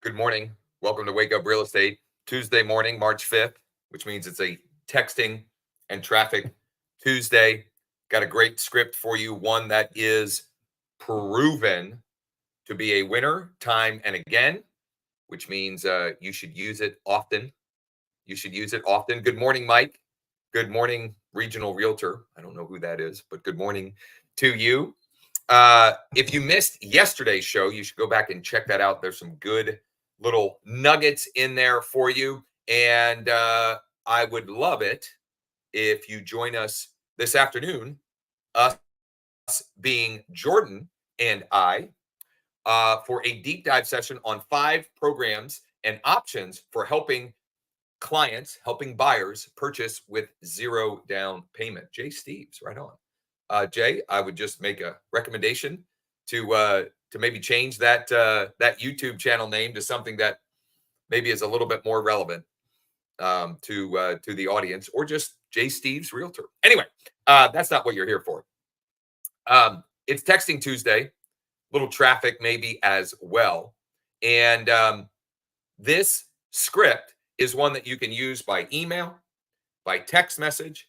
Good morning. Welcome to Wake Up Real Estate. Tuesday morning, March 5th, which means it's a texting and traffic Tuesday. Got a great script for you, one that is proven to be a winner time and again, which means you should use it often. You should use it often. Good morning, Mike. Good morning, regional realtor. I don't know who that is, but good morning to you. If you missed yesterday's show, you should go back and check that out. There's some good little nuggets in there for you. And I would love it if you join us this afternoon, us being Jordan and I, for a deep dive session on 5 programs and options for helping clients, helping buyers purchase with 0 down payment. Jay Steves, right on. Jay, I would just make a recommendation to maybe change that that YouTube channel name to something that maybe is a little bit more relevant to the audience, or just Jay Steves Realtor. Anyway, that's not what you're here for. It's Texting Tuesday, little traffic maybe as well, and this script is one that you can use by email, by text message,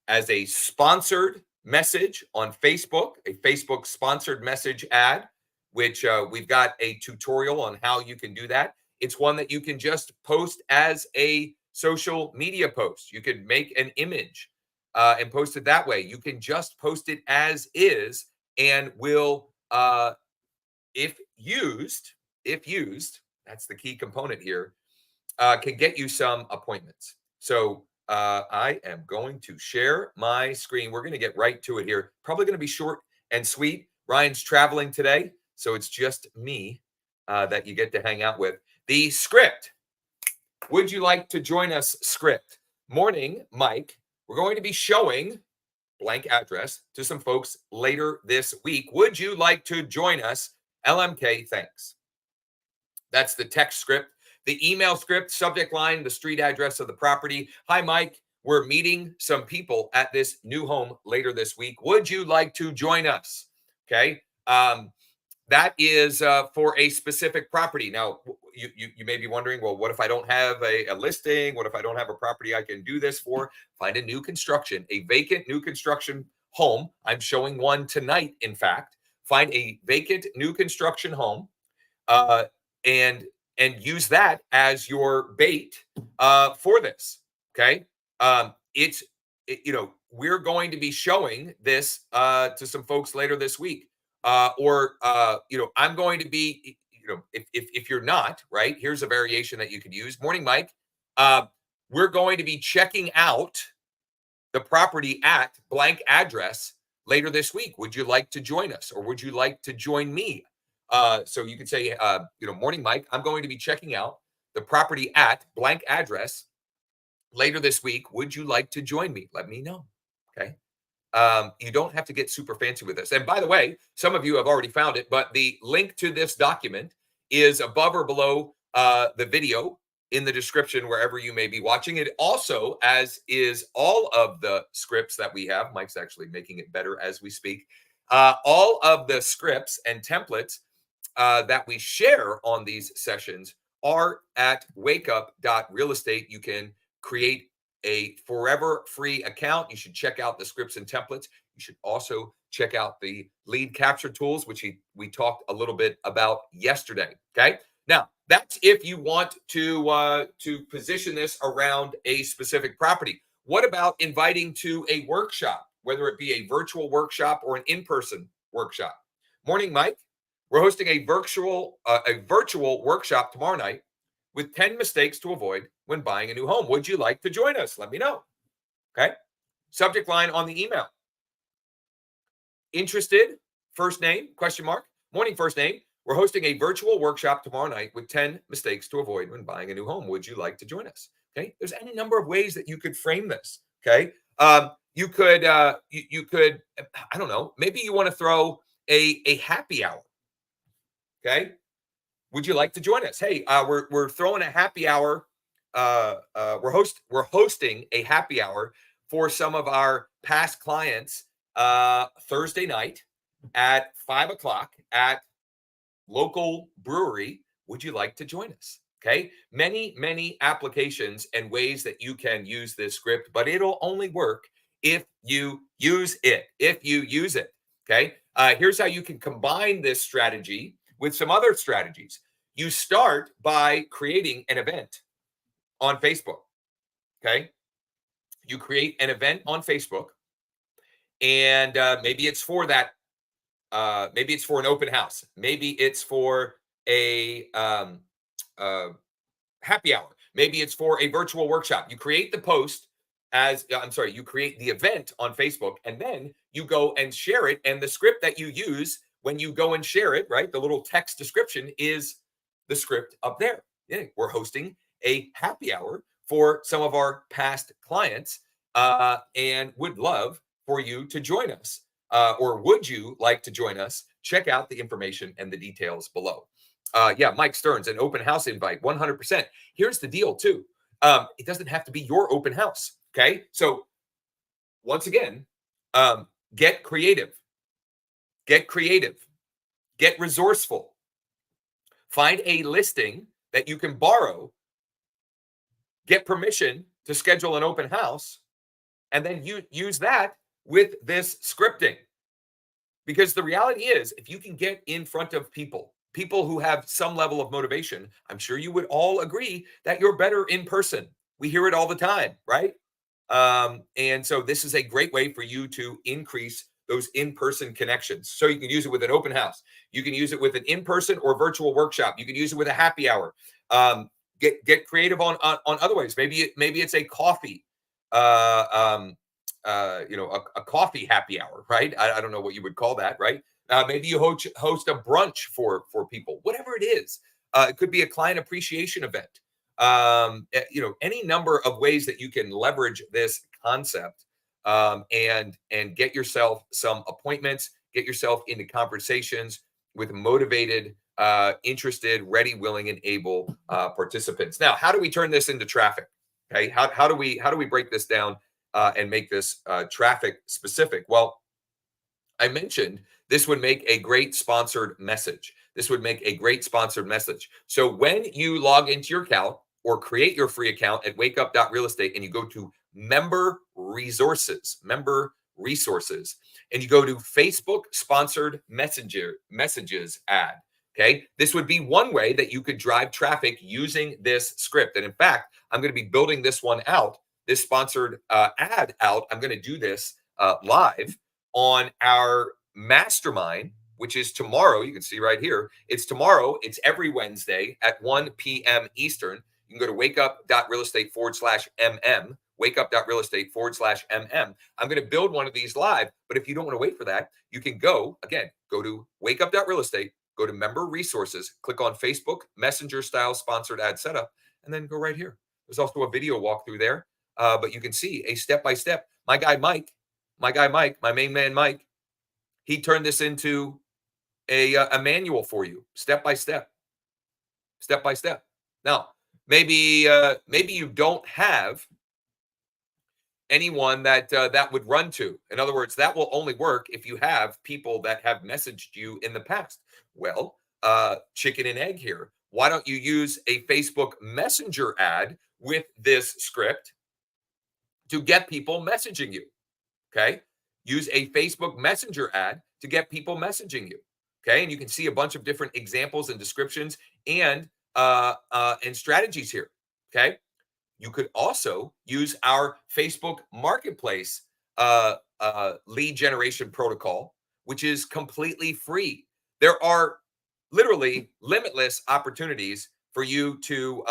as a sponsored message on Facebook, a Facebook sponsored message ad, which we've got a tutorial on how you can do that. It's one that you can just post as a social media post. You could make an image and post it that way. You can just post it as is, and will, if used, that's the key component here, can get you some appointments. So I am going to share my screen. We're going to get right to it here. Probably going to be short and sweet. Ryan's traveling today, so it's just me that you get to hang out with. The script. Would you like to join us? Script. Morning, Mike. We're going to be showing blank address to some folks later this week. Would you like to join us? LMK, thanks. That's the text script. The email script, subject line, the street address of the property. Hi, Mike. We're meeting some people at this new home later this week. Would you like to join us? Okay. That is for a specific property. Now, you may be wondering, well, what if I don't have a listing? What if I don't have a property I can do this for? Find a new construction, a vacant new construction home. I'm showing one tonight, in fact. Find a vacant new construction home. And use that as your bait for this. Okay, we're going to be showing this to some folks later this week, I'm going to be, if you're not right, here's a variation that you could use. Morning, Mike. We're going to be checking out the property at blank address later this week. Would you like to join us, or would you like to join me? So you could say, morning, Mike, I'm going to be checking out the property at blank address later this week. Would you like to join me? Let me know. Okay. You don't have to get super fancy with this. And by the way, some of you have already found it, but the link to this document is above or below the video in the description, wherever you may be watching it. Also, as is all of the scripts that we have, Mike's actually making it better as we speak. All of the scripts and templates that we share on these sessions are at wakeup.realestate. You can create a forever free account. You should check out the scripts and templates. You should also check out the lead capture tools, which we talked a little bit about yesterday. Okay. Now, that's if you want to position this around a specific property. What about inviting to a workshop, whether it be a virtual workshop or an in-person workshop? Morning, Mike. We're hosting a virtual workshop tomorrow night with 10 mistakes to avoid when buying a new home. Would you like to join us? Let me know. Okay. Subject line on the email. Interested? First name, question mark. Morning, first name. We're hosting a virtual workshop tomorrow night with 10 mistakes to avoid when buying a new home. Would you like to join us? Okay. There's any number of ways that you could frame this. Okay. You could, I don't know, maybe you want to throw a happy hour. Okay. Would you like to join us? Hey, we're throwing a happy hour. We're hosting a happy hour for some of our past clients Thursday night at 5 o'clock at local brewery would you like to join us? Okay. Many applications and ways that you can use this script, but it'll only work if you use it. If you use it. Okay. Here's how you can combine this strategy with some other strategies. You start by creating an event on Facebook. Okay. You create an event on Facebook, and maybe it's for that. Maybe it's for an open house. Maybe it's for a uh, happy hour. Maybe it's for a virtual workshop. You create the post you create the event on Facebook, and then you go and share it. And the script that you use when you go and share it, right? The little text description is the script up there. Yeah, we're hosting a happy hour for some of our past clients, and would love for you to join us. Or would you like to join us? Check out the information and the details below. Yeah, Mike Stearns, an open house invite, 100%. Here's the deal, too. It doesn't have to be your open house. Okay. So, once again, get creative, get resourceful, find a listing that you can borrow, get permission to schedule an open house, and then you use that with this scripting. Because the reality is, if you can get in front of people who have some level of motivation, I'm sure you would all agree that you're better in person. We hear it all the time, right? And so this is a great way for you to increase those in-person connections. So you can use it with an open house. You can use it with an in-person or virtual workshop. You can use it with a happy hour. Get creative on other ways. Maybe it's a coffee. A coffee happy hour, right? I don't know what you would call that, right? Maybe you host a brunch for people, whatever it is. It could be a client appreciation event. Any number of ways that you can leverage this concept, and get yourself some appointments, get yourself into conversations with motivated, interested, ready, willing, and able participants. Now, how do we turn this into traffic? Okay, how do we break this down and make this traffic specific? Well, I mentioned this would make a great sponsored message. This would make a great sponsored message. So when you log into your account or create your free account at wakeup.realestate and you go to member resources, and you go to Facebook sponsored messages ad. Okay. This would be one way that you could drive traffic using this script. And in fact, I'm going to be building this one out, this sponsored ad out. I'm going to do this live on our mastermind, which is tomorrow. You can see right here. It's tomorrow. It's every Wednesday at 1 p.m. Eastern. You can go to wakeup.realestate/mm, wakeup.realestate/mm. I'm going to build one of these live, but if you don't want to wait for that, you can go to wakeup.realestate, go to member resources, click on Facebook Messenger style sponsored ad setup, and then go right here. There's also a video walkthrough there, but you can see a step-by-step. My guy Mike, my main man Mike, he turned this into a manual for you, step by step. Now, maybe you don't have anyone that would run to. In other words, that will only work if you have people that have messaged you in the past. Well, chicken and egg here. Why don't you use a Facebook Messenger ad with this script to get people messaging you? Okay. Use a Facebook Messenger ad to get people messaging you. Okay. And you can see a bunch of different examples and descriptions and strategies here. Okay. You could also use our Facebook Marketplace lead generation protocol, which is completely free. There are literally limitless opportunities for you to,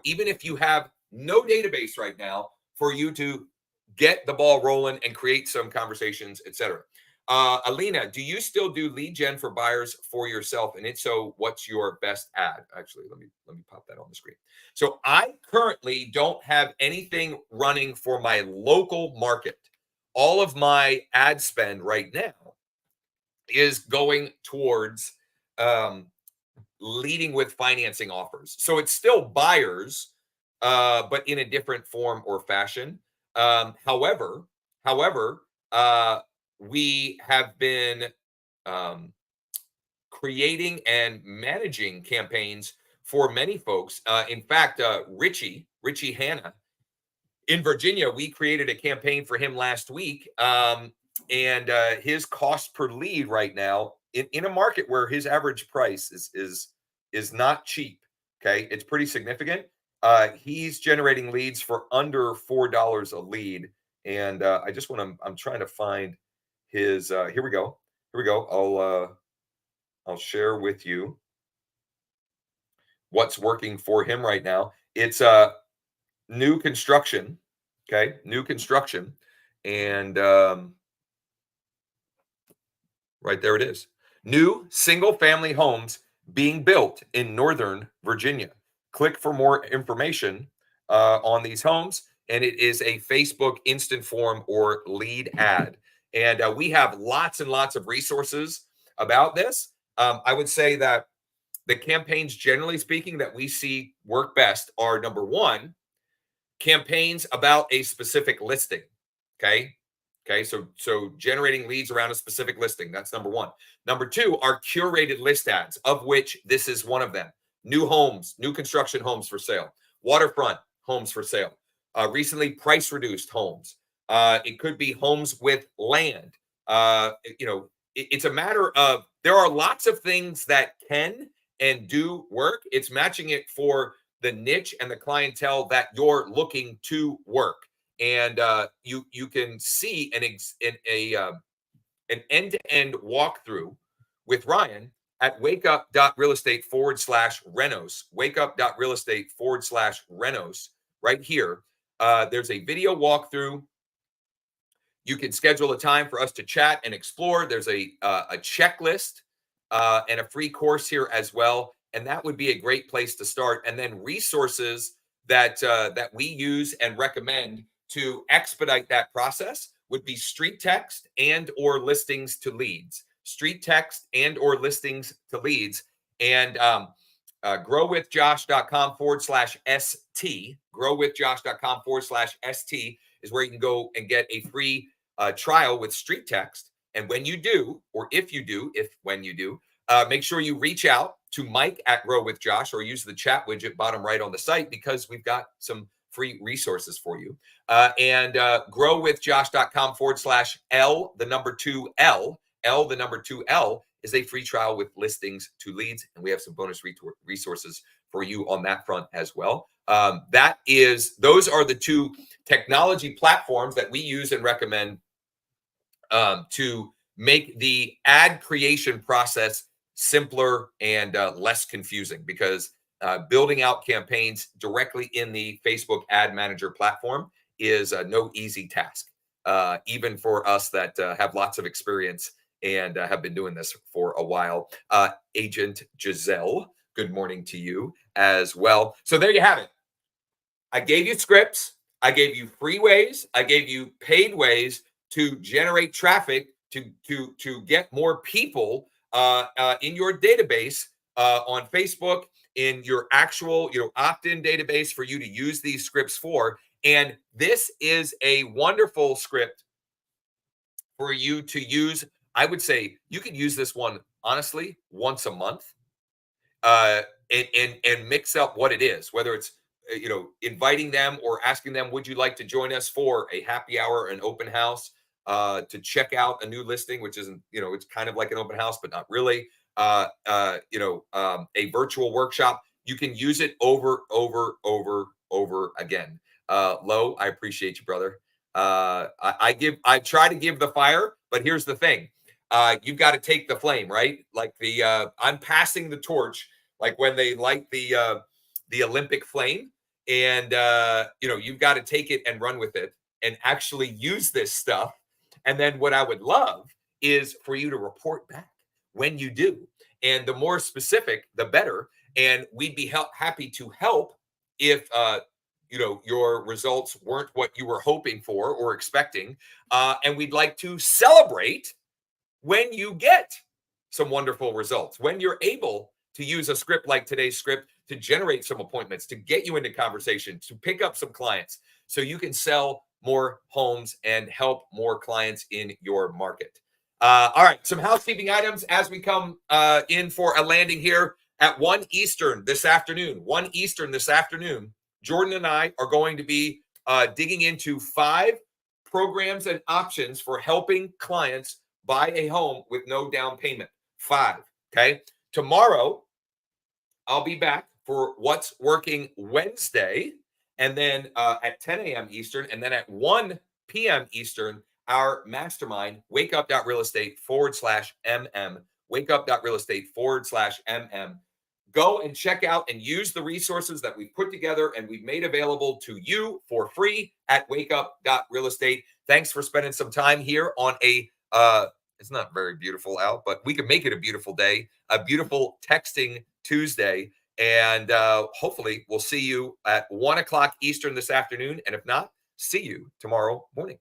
even if you have no database right now, for you to get the ball rolling and create some conversations, etc. Alina, do you still do lead gen for buyers for yourself? And if so, what's your best ad? Actually, let me pop that on the screen. So I currently don't have anything running for my local market. All of my ad spend right now is going towards leading with financing offers. So it's still buyers, but in a different form or fashion. However, we have been creating and managing campaigns for many folks. In fact, Richie Hanna in Virginia, we created a campaign for him last week. And his cost per lead right now in a market where his average price is not cheap. Okay, it's pretty significant. He's generating leads for under $4 a lead, and I just want to. I'm trying to find his. Here we go. I'll share with you what's working for him right now. It's new construction. Okay, new construction, and right there it is. New single-family homes being built in Northern Virginia. Click for more information on these homes, and it is a Facebook instant form or lead ad. And we have lots and lots of resources about this. I would say that the campaigns, generally speaking, that we see work best are, number one, campaigns about a specific listing. Okay, so generating leads around a specific listing, that's number one. Number two are curated list ads, of which this is one of them. New homes, new construction homes for sale, waterfront homes for sale, recently price reduced homes. It could be homes with land. It's a matter of, there are lots of things that can and do work. It's matching it for the niche and the clientele that you're looking to work. And you can see an end-to-end walkthrough with Ryan at wakeup.realestate/Renos. Wakeup.realestate/Renos. Right here. There's a video walkthrough. You can schedule a time for us to chat and explore. There's a checklist and a free course here as well. And that would be a great place to start. And then resources that we use and recommend to expedite that process would be street text and or listings to leads. Street text and or listings to leads. And growwithjosh.com/ST. Growwithjosh.com/ST is where you can go and get a free trial with street text. And when you do, or when you do, make sure you reach out to Mike at Grow with Josh, or use the chat widget bottom right on the site, because we've got some free resources for you. And growwithjosh.com/L, the number 2L. L, the number 2L, is a free trial with listings to leads. And we have some bonus resources for you on that front as well. Those are the two technology platforms that we use and recommend to make the ad creation process simpler and less confusing, because building out campaigns directly in the Facebook Ad Manager platform is no easy task, even for us that have lots of experience and have been doing this for a while. Agent Giselle, good morning to you as well. So there you have it. I gave you scripts. I gave you free ways. I gave you paid ways to generate traffic, to get more people in your database on Facebook, in your actual opt-in database for you to use these scripts for. And this is a wonderful script for you to use. I would say you could use this one honestly once a month, and mix up what it is, whether it's inviting them or asking them, would you like to join us for a happy hour, an open house, to check out a new listing, which isn't, it's kind of like an open house, but not really. A virtual workshop. You can use it over again. Lo, I appreciate you, brother. I try to give the fire, but here's the thing. You've got to take the flame, right? Like I'm passing the torch, like when they light the Olympic flame, and you've got to take it and run with it and actually use this stuff. And then what I would love is for you to report back when you do. And the more specific, the better. And we'd be happy to help if your results weren't what you were hoping for or expecting. And we'd like to celebrate when you get some wonderful results, when you're able to use a script like today's script to generate some appointments, to get you into conversation, to pick up some clients, so you can sell more homes and help more clients in your market. All right, some housekeeping items as we come in for a landing here. at 1 Eastern this afternoon, 1 Eastern this afternoon, Jordan and I are going to be digging into 5 programs and options for helping clients buy a home with no down payment. 5. Okay. Tomorrow, I'll be back for What's Working Wednesday. And then at 10 a.m. Eastern, and then at 1 p.m. Eastern, our mastermind, wakeup.realestate/MM. Wakeup.realestate/MM. Go and check out and use the resources that we've put together and we've made available to you for free at wakeup.realestate. Thanks for spending some time here on a it's not very beautiful out, but we can make it a beautiful day, a beautiful texting Tuesday. And hopefully we'll see you at 1 o'clock Eastern this afternoon. And if not, see you tomorrow morning.